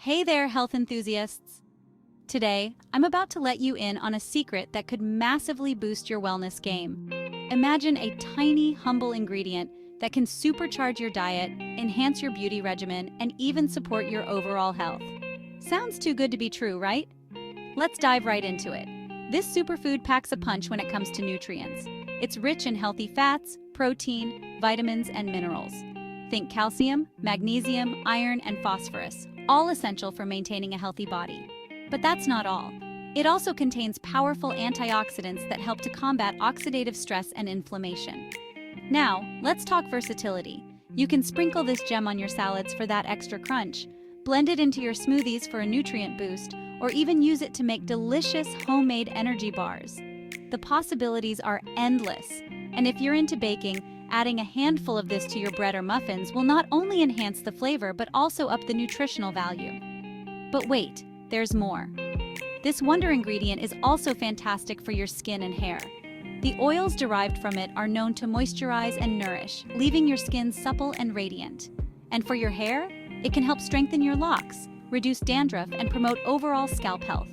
Hey there, health enthusiasts! Today, I'm about to let you in on a secret that could massively boost your wellness game. Imagine a tiny, humble ingredient that can supercharge your diet, enhance your beauty regimen, and even support your overall health. Sounds too good to be true, right? Let's dive right into it. This superfood packs a punch when it comes to nutrients. It's rich in healthy fats, protein, vitamins, and minerals. Think calcium, magnesium, iron, and phosphorus, all essential for maintaining a healthy body. But that's not all. It also contains powerful antioxidants that help to combat oxidative stress and inflammation. Now, let's talk versatility. You can sprinkle this gem on your salads for that extra crunch, blend it into your smoothies for a nutrient boost, or even use it to make delicious homemade energy bars. The possibilities are endless, and if you're into baking, adding a handful of this to your bread or muffins will not only enhance the flavor but also up the nutritional value. But wait, there's more. This wonder ingredient is also fantastic for your skin and hair. The oils derived from it are known to moisturize and nourish, leaving your skin supple and radiant. And for your hair, it can help strengthen your locks, reduce dandruff, and promote overall scalp health.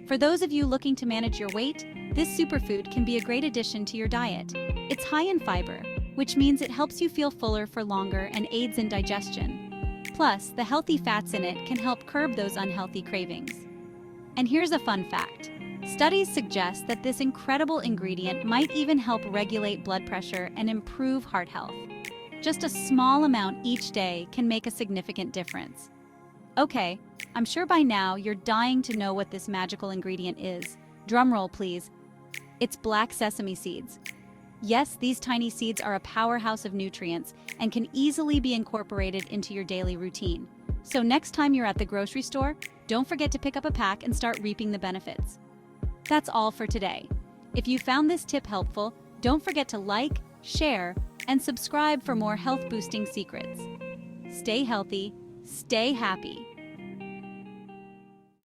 For those of you looking to manage your weight, this superfood can be a great addition to your diet. It's high in fiber, which means it helps you feel fuller for longer and aids in digestion. Plus, the healthy fats in it can help curb those unhealthy cravings. And here's a fun fact. Studies suggest that this incredible ingredient might even help regulate blood pressure and improve heart health. Just a small amount each day can make a significant difference. Okay, I'm sure by now you're dying to know what this magical ingredient is. Drumroll, please. It's black sesame seeds. Yes, these tiny seeds are a powerhouse of nutrients and can easily be incorporated into your daily routine. So next time you're at the grocery store, don't forget to pick up a pack and start reaping the benefits. That's all for today. If you found this tip helpful, don't forget to like, share, and subscribe for more health-boosting secrets. Stay healthy, stay happy.